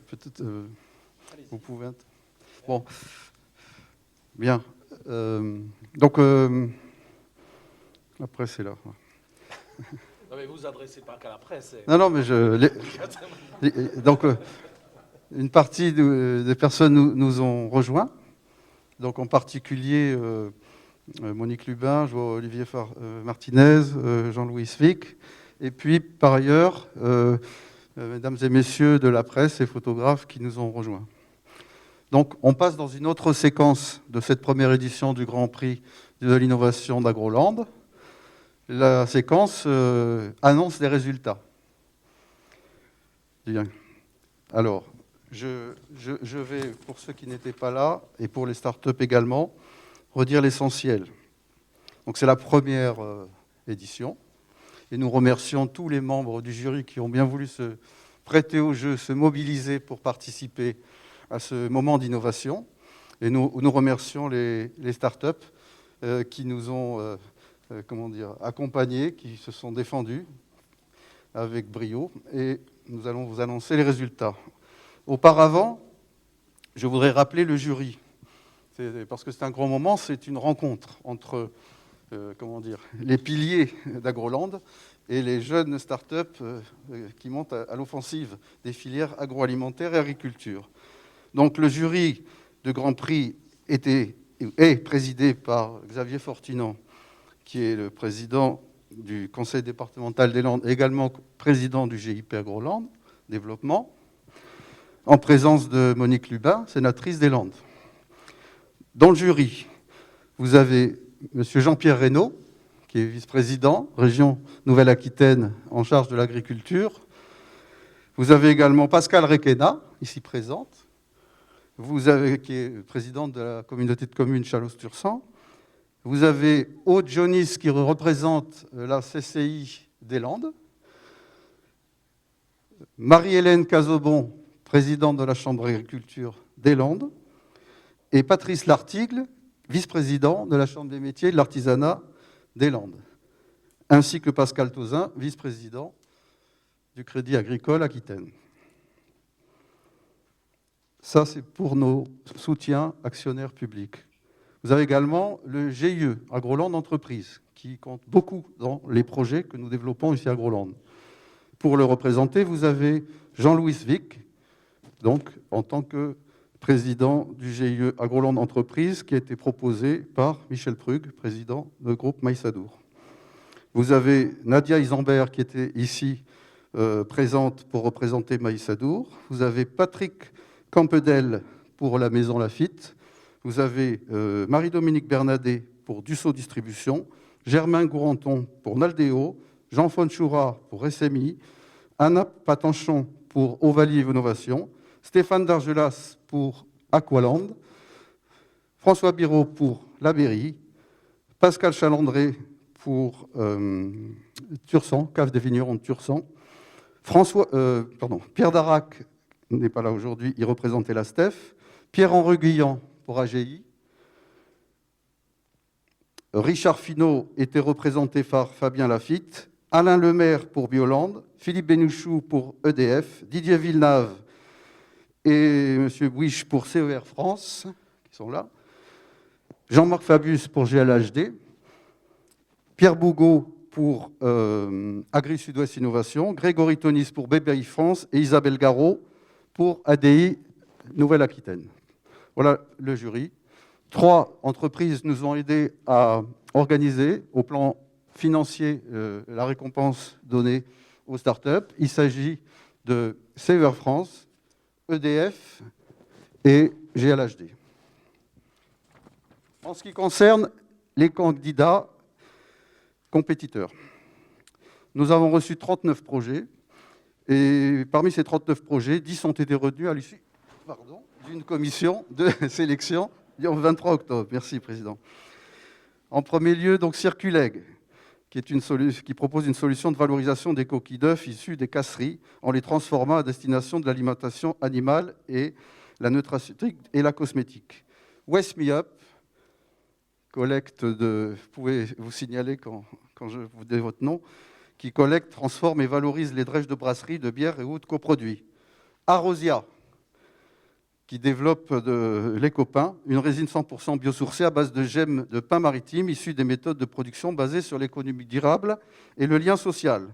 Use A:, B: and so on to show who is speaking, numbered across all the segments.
A: peut-être vous pouvez. Bon, bien. Donc, la presse est là.
B: Non, mais vous adressez pas qu'à la presse.
A: Non, non, mais donc, une partie des personnes nous ont rejoints. Donc, en particulier, Monique Lubin, je vois Olivier Martinez, Jean-Louis Svic. Et puis, par ailleurs, mesdames et messieurs de la presse et photographes qui nous ont rejoints. Donc, on passe dans une autre séquence de cette première édition du Grand Prix de l'innovation d'Agroland. La séquence annonce les résultats. Bien. Alors, je vais, pour ceux qui n'étaient pas là, et pour les startups également, redire l'essentiel. Donc, c'est la première édition. Et nous remercions tous les membres du jury qui ont bien voulu se prêter au jeu, se mobiliser pour participer à ce moment d'innovation. Et nous remercions les startups qui nous ont accompagnés, qui se sont défendus avec brio. Et nous allons vous annoncer les résultats. Auparavant, je voudrais rappeler le jury. Parce que c'est un grand moment, c'est une rencontre entre les piliers d'Agroland et les jeunes startups qui montent à l'offensive des filières agroalimentaires et agriculture. Donc le jury de Grand Prix est présidé par Xavier Fortunand, qui est le président du conseil départemental des Landes, également président du GIP Agroland Développement, en présence de Monique Lubin, sénatrice des Landes. Dans le jury, vous avez M. Jean-Pierre Reynaud, qui est vice-président, région Nouvelle-Aquitaine, en charge de l'agriculture. Vous avez également Pascal Requena, ici présente, qui est présidente de la communauté de communes Chalosse-Tursan. Vous avez Aude Jonis, qui représente la CCI des Landes. Marie-Hélène Cazobon, présidente de la Chambre d'agriculture des Landes. Et Patrice Lartigle, vice-président de la Chambre des métiers et de l'artisanat des Landes, ainsi que Pascal Tauzin, vice-président du Crédit agricole Aquitaine. Ça, c'est pour nos soutiens actionnaires publics. Vous avez également le GIE, Agroland Entreprises, qui compte beaucoup dans les projets que nous développons ici à Agroland. Pour le représenter, vous avez Jean-Louis Svic, donc en tant que président du GIE Agroland Entreprises, qui a été proposé par Michel Prug, président du groupe Maïsadour. Vous avez Nadia Isambert, qui était ici présente pour représenter Maïsadour. Vous avez Patrick Campedel pour la Maison Lafitte. Vous avez Marie-Dominique Bernadet pour Dussault Distribution, Germain Gourenton pour Naldéo, Jean Fonchoura pour SMI, Anna Patanchon pour Ovalie Innovation, Stéphane Dargelas pour Aqualand, François Biraud pour La Berry, Pascal Chalandré pour Tursan, Cave des Vignerons de Tursan, Pierre Darac n'est pas là aujourd'hui, il représentait la STEF, Pierre-Henri Guillan pour AGI, Richard Finot était représenté par Fabien Lafitte, Alain Lemaire pour Bioland, Philippe Bénouchou pour EDF, Didier Villeneuve et M. Bouich pour CER France, qui sont là, Jean-Marc Fabius pour GLHD, Pierre Bougot pour Agri Sud-Ouest Innovation, Grégory Tonis pour BBI France et Isabelle Garot pour ADI Nouvelle-Aquitaine. Voilà le jury. 3 entreprises nous ont aidés à organiser au plan financier la récompense donnée aux startups. Il s'agit de CER France, EDF et GLHD. En ce qui concerne les candidats compétiteurs, nous avons reçu 39 projets et parmi ces 39 projets, 10 ont été retenus à l'issue d'une commission de sélection le 23 octobre. Merci, Président. En premier lieu, donc Circuleg, qui propose une solution de valorisation des coquilles d'œufs issues des casseries en les transformant à destination de l'alimentation animale et la nutraceutique et la cosmétique. West Me Up, collecte de, vous pouvez vous signaler quand je vous donne votre nom, qui collecte, transforme et valorise les drèches de brasserie, de bière et autres coproduits. Arrosia, qui développe les copains, une résine 100% biosourcée à base de gemmes de pain maritime issues des méthodes de production basées sur l'économie durable et le lien social.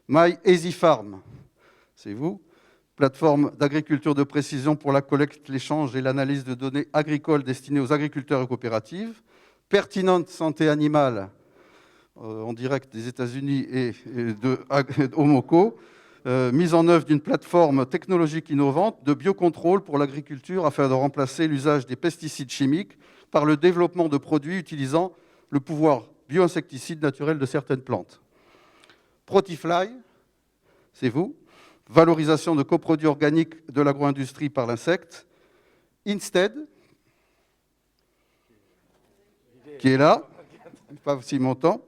A: My Easy Farm, c'est vous, plateforme d'agriculture de précision pour la collecte, l'échange et l'analyse de données agricoles destinées aux agriculteurs et coopératives. Pertinente santé animale, en direct des États-Unis et de Homoco, mise en œuvre d'une plateforme technologique innovante de biocontrôle pour l'agriculture afin de remplacer l'usage des pesticides chimiques par le développement de produits utilisant le pouvoir bioinsecticide naturel de certaines plantes. Protifly, c'est vous, valorisation de coproduits organiques de l'agro-industrie par l'insecte. Instead, qui est là, pas si longtemps,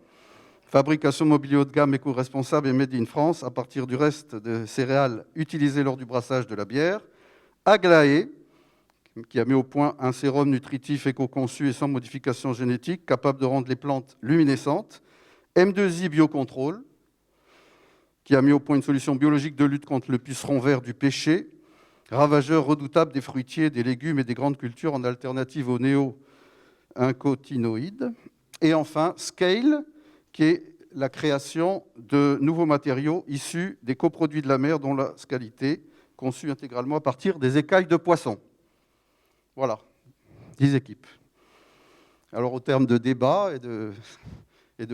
A: fabrication de mobilier haut de gamme éco-responsable et made in France à partir du reste de céréales utilisées lors du brassage de la bière. Aglaé, qui a mis au point un sérum nutritif éco-conçu et sans modification génétique, capable de rendre les plantes luminescentes. M2I Biocontrôle, qui a mis au point une solution biologique de lutte contre le puceron vert du pêcher, ravageur redoutable des fruitiers, des légumes et des grandes cultures en alternative aux néo-incotinoïdes. Et enfin, Scale, qui est la création de nouveaux matériaux issus des coproduits de la mer, dont la scalité, conçue intégralement à partir des écailles de poisson. Voilà, 10 équipes. Alors, au terme de débat et de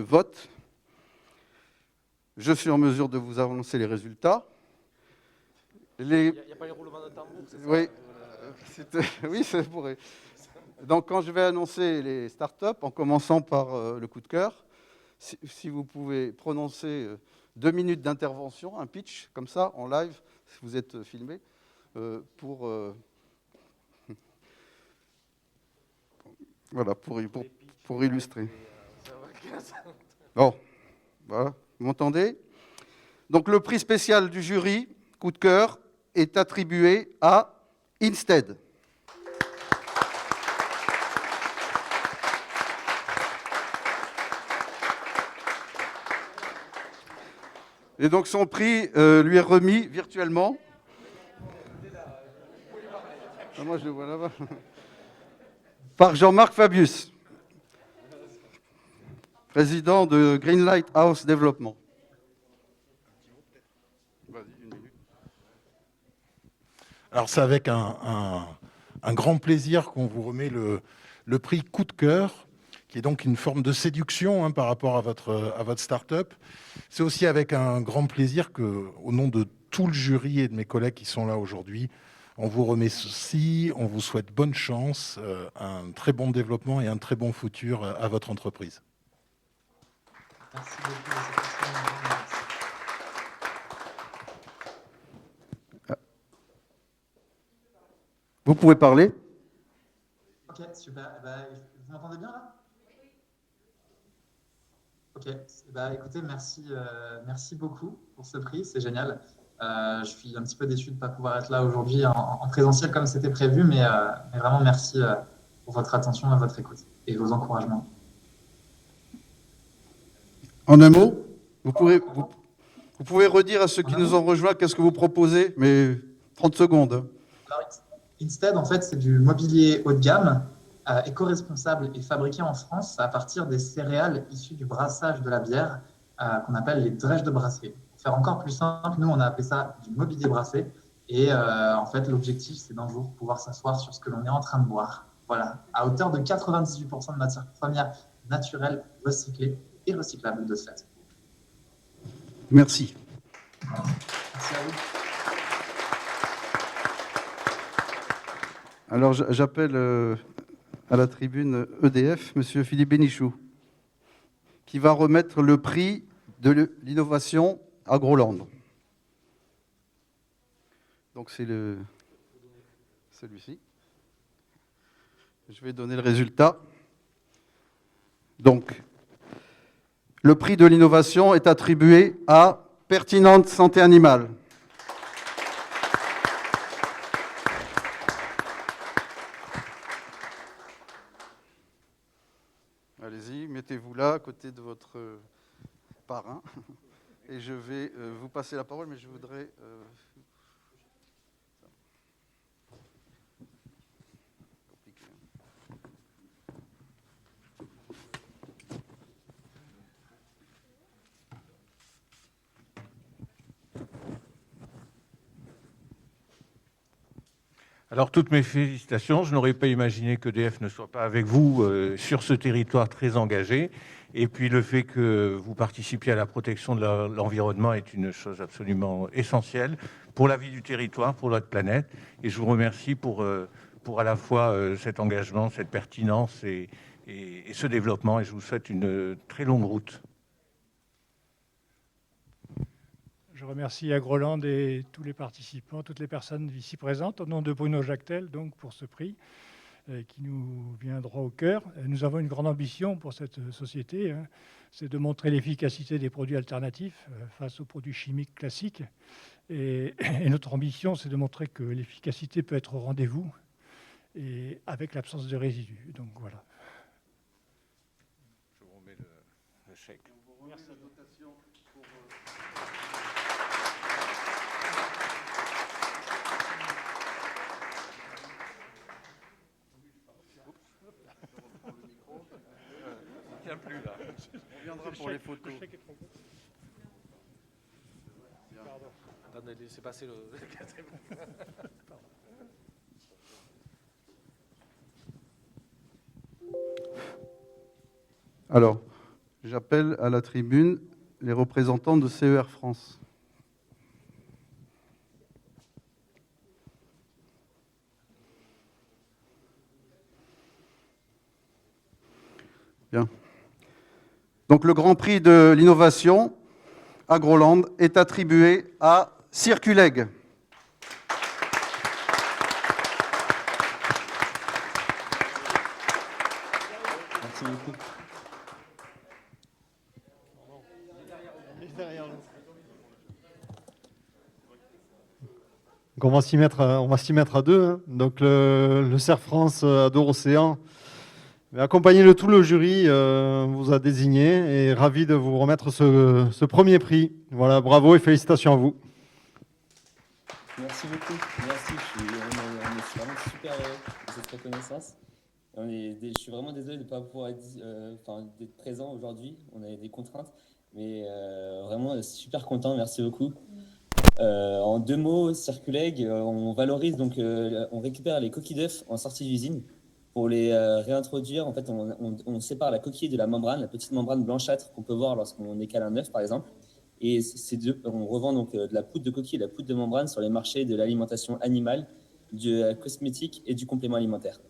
A: vote, je suis en mesure de vous annoncer les résultats.
B: Il n'y a pas les roulements de tambour, c'est ça?
A: Oui, ça pourrait. Donc, quand je vais annoncer les startups, en commençant par le coup de cœur, si vous pouvez prononcer 2 minutes d'intervention, un pitch, comme ça, en live, si vous êtes filmé, voilà, pour illustrer. Bon, voilà, vous m'entendez? Donc, le prix spécial du jury, coup de cœur, est attribué à Instead. Et donc son prix lui est remis virtuellement. Ah, moi je le vois là-bas. Par Jean-Marc Fabius, président de Greenlight House Développement.
C: Alors c'est avec un grand plaisir qu'on vous remet le prix coup de cœur, qui est donc une forme de séduction par rapport à votre start-up. C'est aussi avec un grand plaisir que, au nom de tout le jury et de mes collègues qui sont là aujourd'hui, on vous remet ceci, on vous souhaite bonne chance, un très bon développement et un très bon futur à votre entreprise.
D: Merci beaucoup.
A: Vous pouvez parler.
D: Ok, super. Vous m'entendez bien là? Ok, écoutez, merci beaucoup pour ce prix, c'est génial. Je suis un petit peu déçu de ne pas pouvoir être là aujourd'hui en présentiel comme c'était prévu, mais vraiment merci pour votre attention et votre écoute et vos encouragements.
A: En un mot, vous pouvez redire à ceux qui nous ont rejoints qu'est-ce que vous proposez, mais 30 secondes.
D: Alors, Instead, en fait, c'est du mobilier haut de gamme, éco-responsable et fabriqué en France à partir des céréales issues du brassage de la bière, qu'on appelle les drèches de brasserie. Pour faire encore plus simple, nous, on a appelé ça du mobilier brassé. Et en fait, l'objectif, c'est d'un jour pouvoir s'asseoir sur ce que l'on est en train de boire. Voilà, à hauteur de 98% de matières premières naturelles, recyclées et recyclables de ce fait.
A: Merci.
D: Merci à vous.
A: Alors, j'appelle à la tribune EDF, M. Philippe Bénichou, qui va remettre le prix de l'innovation Agroland. Donc, c'est celui-ci. Je vais donner le résultat. Donc, le prix de l'innovation est attribué à Pertinente Santé Animale. Allez-y, mettez-vous là, à côté de votre parrain. Et je vais vous passer la parole, mais je voudrais...
E: Alors, toutes mes félicitations. Je n'aurais pas imaginé qu'EDF ne soit pas avec vous sur ce territoire très engagé. Et puis, le fait que vous participiez à la protection de l'environnement est une chose absolument essentielle pour la vie du territoire, pour notre planète. Et je vous remercie pour à la fois cet engagement, cette pertinence et ce développement. Et je vous souhaite une très longue route.
F: Je remercie Agroland et tous les participants, toutes les personnes ici présentes, au nom de Bruno Jactel, donc, pour ce prix qui nous vient droit au cœur. Nous avons une grande ambition pour cette société, hein, c'est de montrer l'efficacité des produits alternatifs face aux produits chimiques classiques. Et notre ambition, c'est de montrer que l'efficacité peut être au rendez-vous et avec l'absence de résidus. Donc voilà.
E: Je vous remets le chèque.
F: Merci.
E: Plus là.
A: On reviendra pour les photos.
B: Attendez, laissez passer le...
A: Alors, j'appelle à la tribune les représentants de CER France. Bien. Donc le Grand Prix de l'innovation Agroland est attribué à Circuleg.
G: Merci beaucoup.
H: Donc on va s'y mettre à deux, hein. Donc le CER France Adore Océan, accompagné de tout le jury, vous a désigné et ravi de vous remettre ce premier prix. Voilà, bravo et félicitations à vous.
G: Merci beaucoup. Merci. On est vraiment super heureux de cette reconnaissance. Je suis vraiment désolé de ne pas pouvoir d'être présent aujourd'hui. On a des contraintes, mais vraiment super content. Merci beaucoup. En deux mots, Circuleg, on valorise, donc on récupère les coquilles d'œufs en sortie d'usine pour les réintroduire. En fait, on sépare la coquille de la membrane, la petite membrane blanchâtre qu'on peut voir lorsqu'on écale un œuf, par exemple. Et on revend donc de la poudre de coquille et de la poudre de membrane sur les marchés de l'alimentation animale, du cosmétique et du complément alimentaire.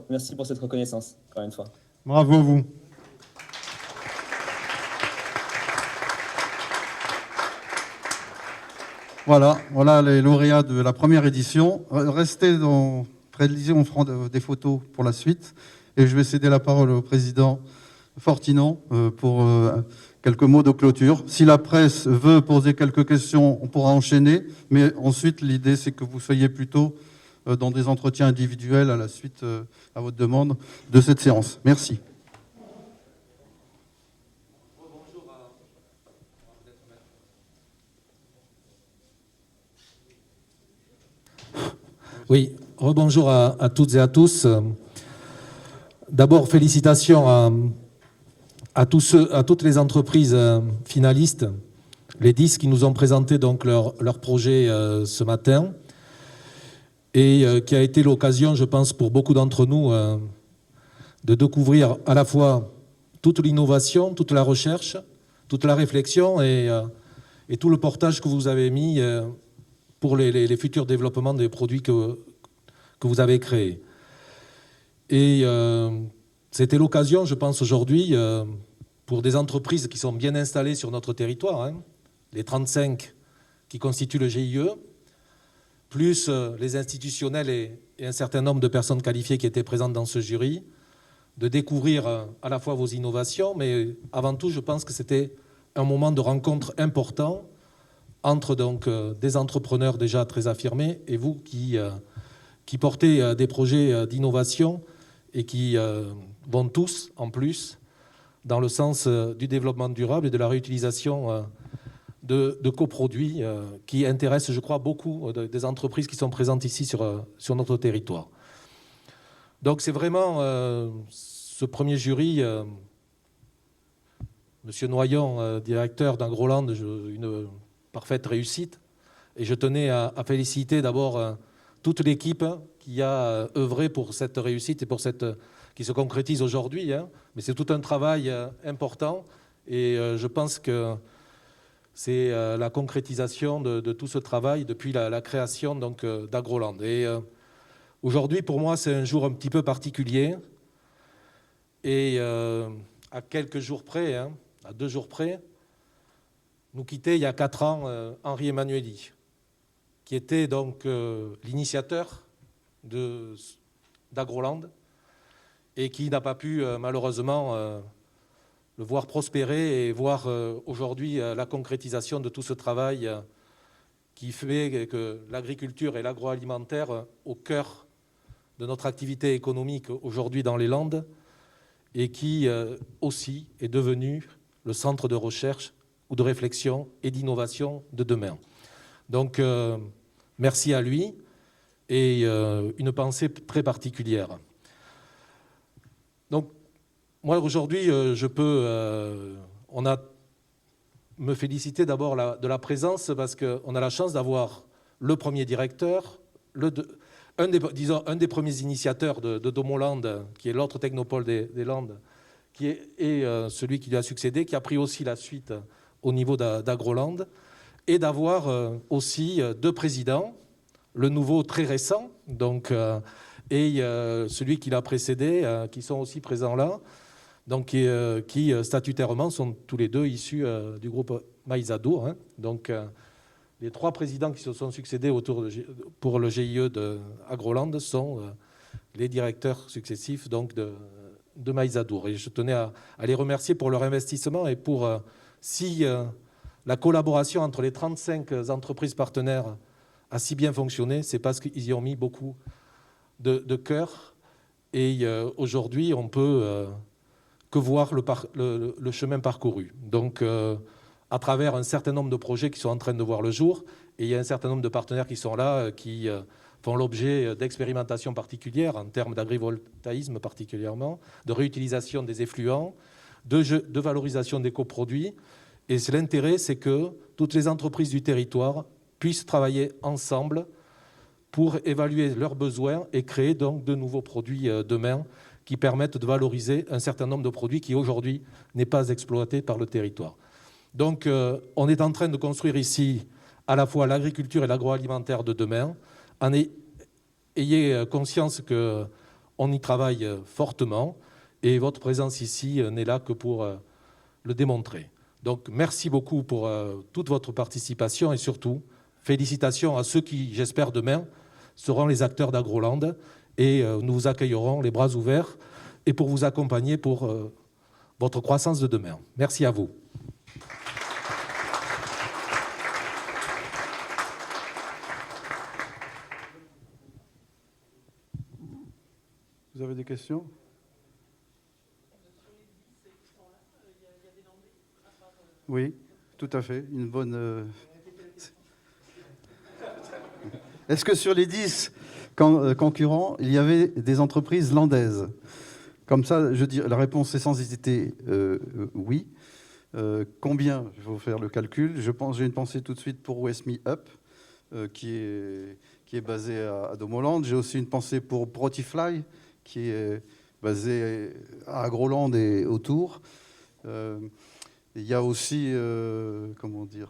G: Merci pour cette reconnaissance, encore une fois.
H: Bravo à vous.
A: Voilà les lauréats de la première édition. Restez près de l'Élysée, on fera des photos pour la suite. Et je vais céder la parole au président Fortinon pour quelques mots de clôture. Si la presse veut poser quelques questions, on pourra enchaîner. Mais ensuite, l'idée, c'est que vous soyez plutôt dans des entretiens individuels à la suite, à votre demande, de cette séance. Merci.
I: Oui, rebonjour à toutes et à tous. D'abord, félicitations à toutes les entreprises finalistes, les 10 qui nous ont présenté donc leur projet ce matin, et qui a été l'occasion, je pense, pour beaucoup d'entre nous, de découvrir à la fois toute l'innovation, toute la recherche, toute la réflexion et tout le portage que vous avez mis pour les futurs développements des produits que vous avez créés. Et c'était l'occasion, je pense, aujourd'hui, pour des entreprises qui sont bien installées sur notre territoire, hein, les 35 qui constituent le GIE, plus les institutionnels et un certain nombre de personnes qualifiées qui étaient présentes dans ce jury, de découvrir à la fois vos innovations, mais avant tout, je pense que c'était un moment de rencontre important entre donc, des entrepreneurs déjà très affirmés et vous qui portez des projets d'innovation et qui vont tous, en plus, dans le sens du développement durable et de la réutilisation de coproduits qui intéressent, je crois, beaucoup des entreprises qui sont présentes ici sur notre territoire. Donc c'est vraiment ce premier jury, Monsieur Noyon, directeur d'Agroland, une parfaite réussite. Et je tenais à féliciter d'abord toute l'équipe qui a œuvré pour cette réussite et pour qui se concrétise aujourd'hui. Mais c'est tout un travail important et je pense que c'est la concrétisation de tout ce travail depuis la création d'Agroland. Et aujourd'hui, pour moi, c'est un jour un petit peu particulier. Et à quelques jours près, à 2 jours près, nous quittait il y a 4 ans Henri Emmanuelli, qui était donc l'initiateur d'Agroland et qui n'a pas pu malheureusement le voir prospérer et voir aujourd'hui la concrétisation de tout ce travail qui fait que l'agriculture et l'agroalimentaire au cœur de notre activité économique aujourd'hui dans les Landes et qui aussi est devenu le centre de recherche ou de réflexion et d'innovation de demain. Donc, merci à lui et une pensée très particulière. Donc, moi, aujourd'hui, je peux me féliciter d'abord de la présence parce qu'on a la chance d'avoir le premier directeur, un des premiers initiateurs de Domoland, qui est l'autre technopole des Landes, et celui qui lui a succédé, qui a pris aussi la suite au niveau d'Agroland, et d'avoir aussi 2 présidents, le nouveau très récent, donc, et celui qui l'a précédé, qui sont aussi présents là, donc, qui statutairement sont tous les 2 issus du groupe Maïzadour. Donc, les 3 présidents qui se sont succédés pour le GIE d'Agroland sont les directeurs successifs donc, de Maïzadour. Et je tenais à les remercier pour leur investissement et pour la collaboration entre les 35 entreprises partenaires a si bien fonctionné, c'est parce qu'ils y ont mis beaucoup de cœur. Et aujourd'hui, on peut que voir le chemin parcouru. Donc, à travers un certain nombre de projets qui sont en train de voir le jour, et il y a un certain nombre de partenaires qui sont là, qui font l'objet d'expérimentations particulières en termes d'agrivoltaïsme particulièrement, de réutilisation des effluents, de valorisation des coproduits. Et l'intérêt, c'est que toutes les entreprises du territoire puissent travailler ensemble pour évaluer leurs besoins et créer donc de nouveaux produits demain qui permettent de valoriser un certain nombre de produits qui aujourd'hui n'est pas exploité par le territoire. Donc on est en train de construire ici à la fois l'agriculture et l'agroalimentaire de demain. Ayez conscience qu'on y travaille fortement et votre présence ici n'est là que pour le démontrer. Donc merci beaucoup pour toute votre participation et surtout félicitations à ceux qui, j'espère demain, seront les acteurs d'Agroland et nous vous accueillerons les bras ouverts et pour vous accompagner pour votre croissance de demain. Merci à vous.
A: Vous avez des questions? Oui, tout à fait. Une bonne. Est-ce que sur les 10 concurrents, il y avait des entreprises landaises? Comme ça, je dis, la réponse est sans hésiter oui. Combien? Il faut faire le calcul. J'ai une pensée tout de suite pour West Me Up, qui est basé à Domoland. J'ai aussi une pensée pour Protifly, qui est basé à Agroland et autour. Il y a aussi, comment dire,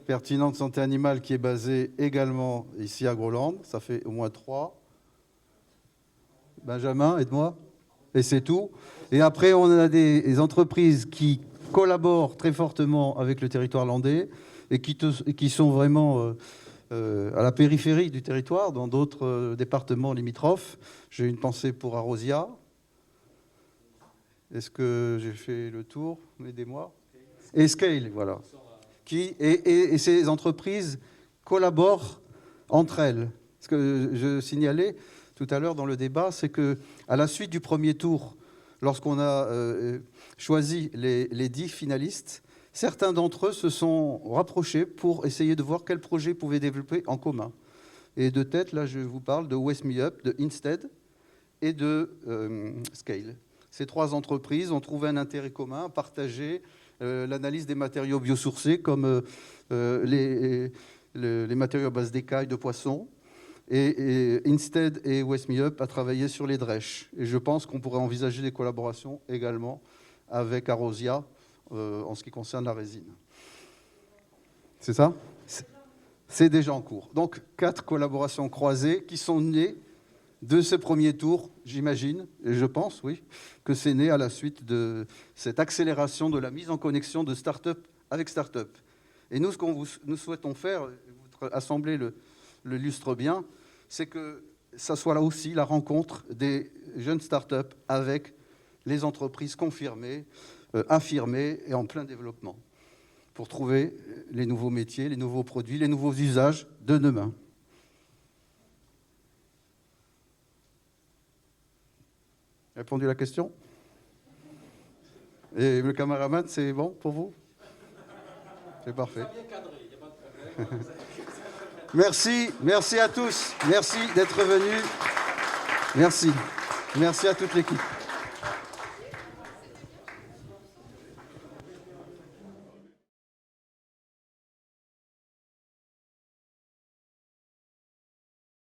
A: Pertinente Santé Animale, qui est basé également ici à Agroland. Ça fait au moins 3. Benjamin, aide-moi. Et c'est tout. Et après, on a des entreprises qui collaborent très fortement avec le territoire landais et qui sont vraiment à la périphérie du territoire, dans d'autres départements limitrophes. J'ai une pensée pour Arrosia. Est-ce que j'ai fait le tour? Aidez-moi. Et Scale, voilà. Et ces entreprises collaborent entre elles. Ce que je signalais tout à l'heure dans le débat, c'est qu'à la suite du premier tour, lorsqu'on a choisi les 10 finalistes, certains d'entre eux se sont rapprochés pour essayer de voir quels projets ils pouvaient développer en commun. Et de tête, là, je vous parle de West Me Up, de Instead et de Scale. Ces 3 entreprises ont trouvé un intérêt commun, partager l'analyse des matériaux biosourcés comme les matériaux à base d'écailles de poissons. Et Instead et West Me Up a travaillé sur les drèches. Et je pense qu'on pourrait envisager des collaborations également avec Arrosia en ce qui concerne la résine. C'est ça? C'est déjà en cours. Donc 4 collaborations croisées qui sont nées de ce premier tour, j'imagine, et je pense, oui, que c'est né à la suite de cette accélération de la mise en connexion de start-up avec start-up. Et nous, ce que nous souhaitons faire, votre assemblée l'illustre bien, c'est que ça soit là aussi la rencontre des jeunes start-up avec les entreprises confirmées, affirmées et en plein développement, pour trouver les nouveaux métiers, les nouveaux produits, les nouveaux usages de demain. Répondu à la question? Et le caméraman, c'est bon pour vous? C'est parfait. Merci à tous. Merci d'être venus. Merci à toute l'équipe.